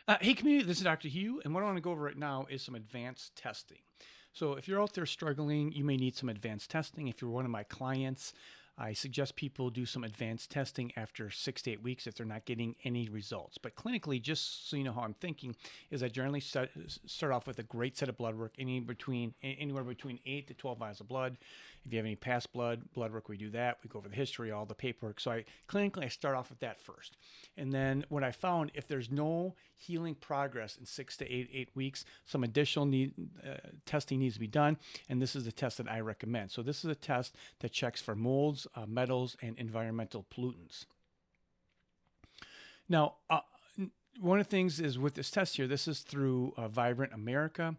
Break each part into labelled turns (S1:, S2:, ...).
S1: Hey, community, this is Dr. Hugh, and what I want to go over right now is some advanced testing. So, if you're out there struggling, you may need some advanced testing. If you're one of my clients, I suggest people do some advanced testing after 6 to 8 weeks if they're not getting any results. But clinically, just so you know how I'm thinking, is I generally start off with a great set of blood work, anywhere between 8 to 12 vials of blood. If you have any past blood work, we do that. We go over the history, all the paperwork. So I start off with that first. And then what I found, if there's no healing progress in 6 to 8 weeks, some additional testing needs to be done. And this is the test that I recommend. So this is a test that checks for molds, metals, and environmental pollutants. Now, one of the things is with this test here, this is through Vibrant America.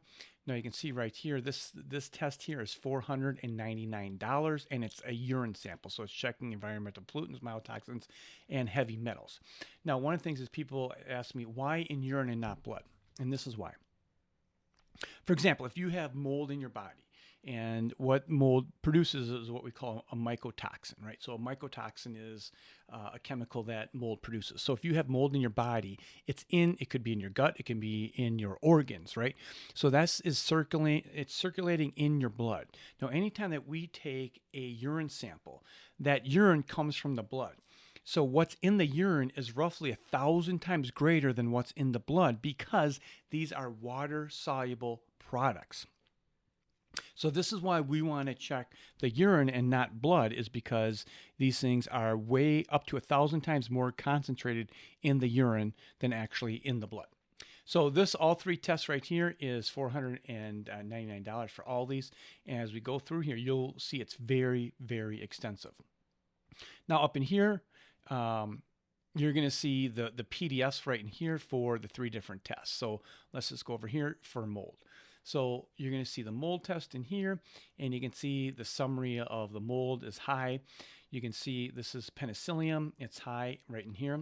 S1: Now you can see right here, this test here is $499, and it's a urine sample. So it's checking environmental pollutants, mycotoxins, and heavy metals. Now, one of the things is people ask me, why in urine and not blood? And this is why. For example, if you have mold in your body, and what mold produces is what we call a mycotoxin, right? So a mycotoxin is a chemical that mold produces. So if you have mold in your body, it could be in your gut, it can be in your organs, right? So it's circulating in your blood. Now, anytime that we take a urine sample, that urine comes from the blood. So what's in the urine is roughly 1,000 times greater than what's in the blood because these are water-soluble products. So this is why we want to check the urine and not blood, is because these things are way up to 1,000 times more concentrated in the urine than actually in the blood. So all three tests right here is $499 for all these. And as we go through here, you'll see it's very, very extensive. Now up in here, you're going to see the PDFs right in here for the three different tests. So let's just go over here for mold. So you're going to see the mold test in here, and you can see the summary of the mold is high. You can see this is penicillium. It's high right in here.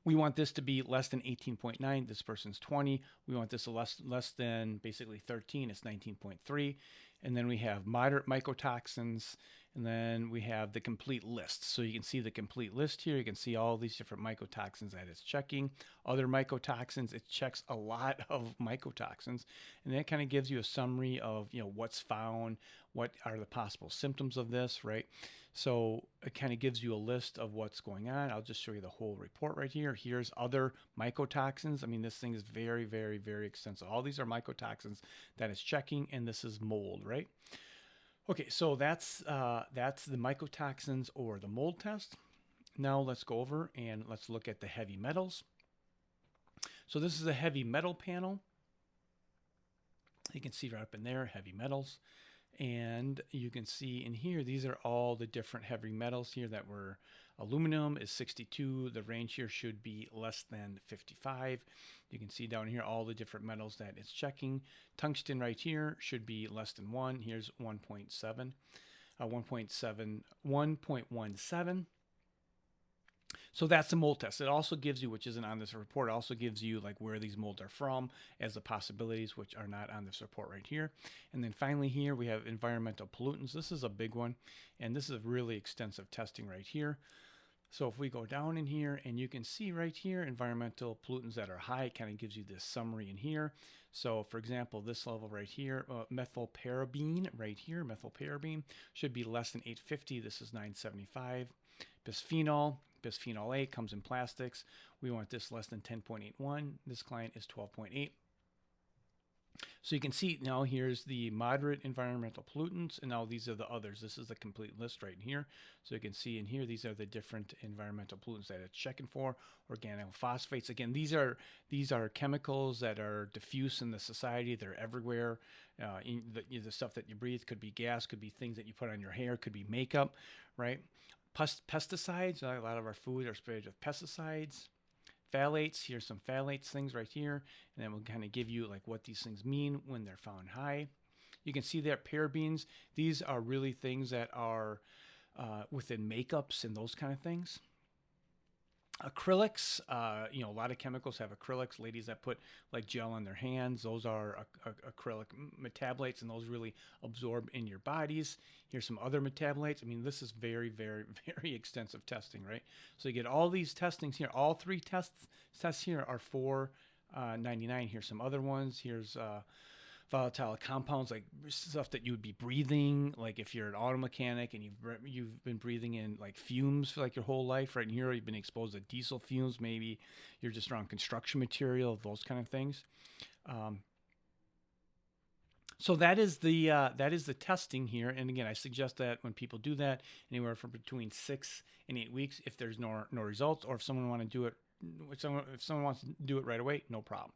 S1: We want this to be less than 18.9. This person's 20. We want this less than basically 13. It's 19.3. And then we have moderate mycotoxins. And then we have the complete list. So you can see the complete list here. You can see all these different mycotoxins that it's checking. Other mycotoxins, it checks a lot of mycotoxins. And that kind of gives you a summary of, what's found, what are the possible symptoms of this, right? So it kind of gives you a list of what's going on. I'll just show you the whole report right here. Here's other mycotoxins. I mean, this thing is very, very, very extensive. All these are mycotoxins that it's checking, and this is mold, right? Okay, so that's the mycotoxins or the mold test. Now let's go over and let's look at the heavy metals. So this is a heavy metal panel. You can see right up in there, heavy metals. And you can see in here, these are all the different heavy metals here that were. Aluminum is 62. The range here should be less than 55. You can see down here all the different metals that it's checking. Tungsten right here should be less than 1. Here's 1.7. 1.17. So that's the mold test. It also gives you, which isn't on this report, it also gives you like where these molds are from as the possibilities, which are not on this report right here. And then finally here we have environmental pollutants. This is a big one, and this is really extensive testing right here. So if we go down in here, and you can see right here, environmental pollutants that are high, it kind of gives you this summary in here. So for example, this level right here, methylparaben right here, methylparaben should be less than 850. This is 975. Bisphenol A comes in plastics. We want this less than 10.81. This client is 12.8. So you can see now here's the moderate environmental pollutants, and now these are the others. This is the complete list right in here. So you can see in here, these are the different environmental pollutants that it's checking for. Organophosphates. Again, these are chemicals that are diffuse in the society. They're everywhere. The stuff that you breathe could be gas, could be things that you put on your hair, could be makeup, right? Pesticides. A lot of our food are sprayed with pesticides. Phthalates, here's some phthalates things right here, and then we'll kind of give you like what these things mean when they're found high. You can see that parabens, these are really things that are within makeups and those kind of things. Acrylics, a lot of chemicals have acrylics. Ladies that put like gel on their hands, those are acrylic metabolites, and those really absorb in your bodies. Here's some other metabolites. I mean, this is very, very, very extensive testing, right? So you get all these testings here. All three tests here are $4.99. Here's some other ones. Here's volatile compounds, like stuff that you would be breathing, like if you're an auto mechanic and you've been breathing in like fumes for like your whole life, right? And here you've been exposed to diesel fumes, maybe you're just around construction material, those kind of things. So that is the testing here. And again, I suggest that when people do that, anywhere from between 6 and 8 weeks, if there's no results, or if someone want to do it, if someone wants to do it right away, no problem.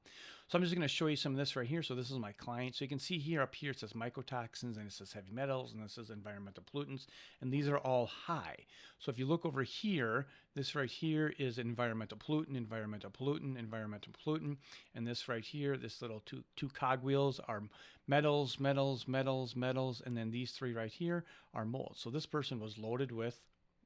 S1: So I'm just going to show you some of this right here. So this is my client. So you can see here up here it says mycotoxins, and it says heavy metals, and this is environmental pollutants, and these are all high. So if you look over here, this right here is environmental pollutant, environmental pollutant, environmental pollutant, and this right here, this little two cogwheels are metals, metals, metals, metals, and then these three right here are molds. So this person was loaded with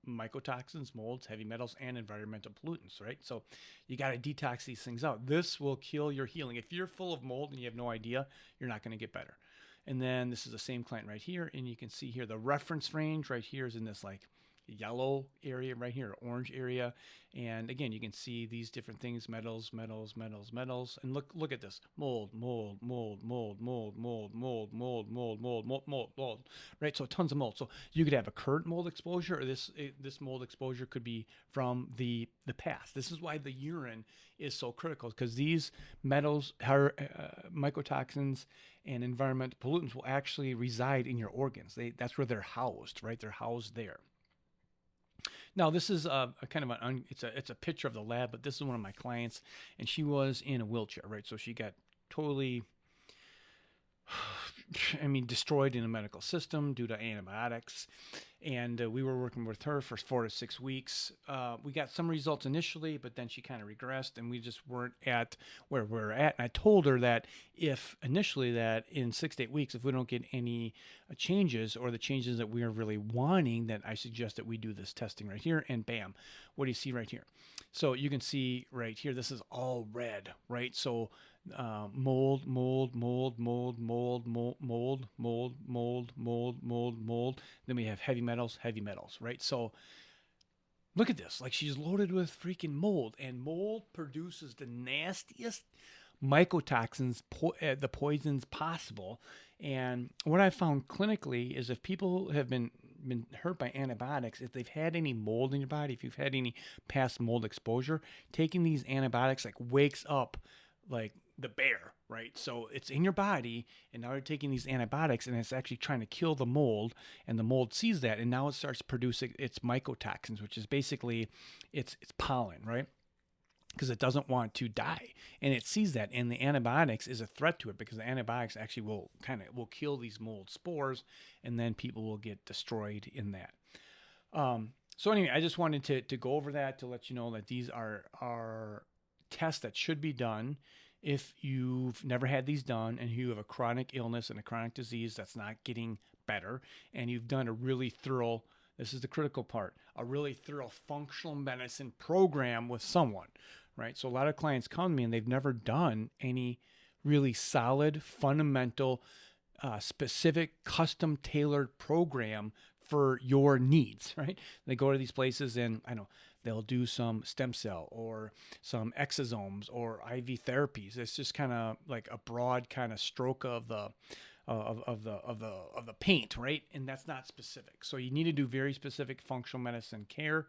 S1: mycotoxins, molds, heavy metals, and environmental pollutants, right? So you got to detox these things out. This will kill your healing. If you're full of mold and you have no idea, you're not going to get better. And then this is the same client right here, and you can see here the reference range right here is in this like yellow area right here, orange area. And again, you can see these different things: metals, metals, metals, metals. And look at this: mold, mold, mold, mold, mold, mold, mold, mold, mold, mold, mold, mold, mold. Right? So tons of mold. So you could have a current mold exposure, or this mold exposure could be from the past. This is why the urine is so critical, because these metals, mycotoxins, and environmental pollutants will actually reside in your organs. That's where they're housed, right? They're housed there. Now, this is a kind of it's a picture of the lab, but this is one of my clients, and she was in a wheelchair, right? So she got totally, destroyed in the medical system due to antibiotics. And we were working with her for 4 to 6 weeks. We got some results initially, but then she kind of regressed, and we just weren't at where we're at. And I told her that if initially that in 6 to 8 weeks, if we don't get any changes, or the changes that we are really wanting, that I suggest that we do this testing right here. And bam, what do you see right here? So you can see right here, this is all red, right? So mold, mold, mold, mold, mold, mold, mold, mold, mold, mold, mold, mold. Then we have heavy metals, right? So look at this. Like, she's loaded with freaking mold, and mold produces the nastiest mycotoxins, the poisons possible. And what I found clinically is if people have been hurt by antibiotics, if they've had any mold in your body, if you've had any past mold exposure, taking these antibiotics like wakes up like the bear, right? So it's in your body, and now you're taking these antibiotics, and it's actually trying to kill the mold, and the mold sees that, and now it starts producing its mycotoxins, which is basically it's pollen, right? Because it doesn't want to die, and it sees that, and the antibiotics is a threat to it, because the antibiotics actually will kill these mold spores, and then people will get destroyed in that. So anyway, I just wanted to go over that to let you know that these are tests that should be done if you've never had these done, and you have a chronic illness and a chronic disease that's not getting better, and you've done a really thorough, this is the critical part, a really thorough functional medicine program with someone, right? So a lot of clients come to me and they've never done any really solid, fundamental, specific, custom tailored program for your needs, right? They go to these places, and they'll do some stem cell or some exosomes or IV therapies. It's just kind of like a broad kind of stroke of the paint, right? And that's not specific. So you need to do very specific functional medicine care.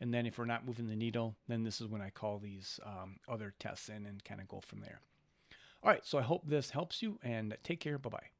S1: And then if we're not moving the needle, then this is when I call these other tests in and kind of go from there. All right. So I hope this helps you, and take care. Bye-bye.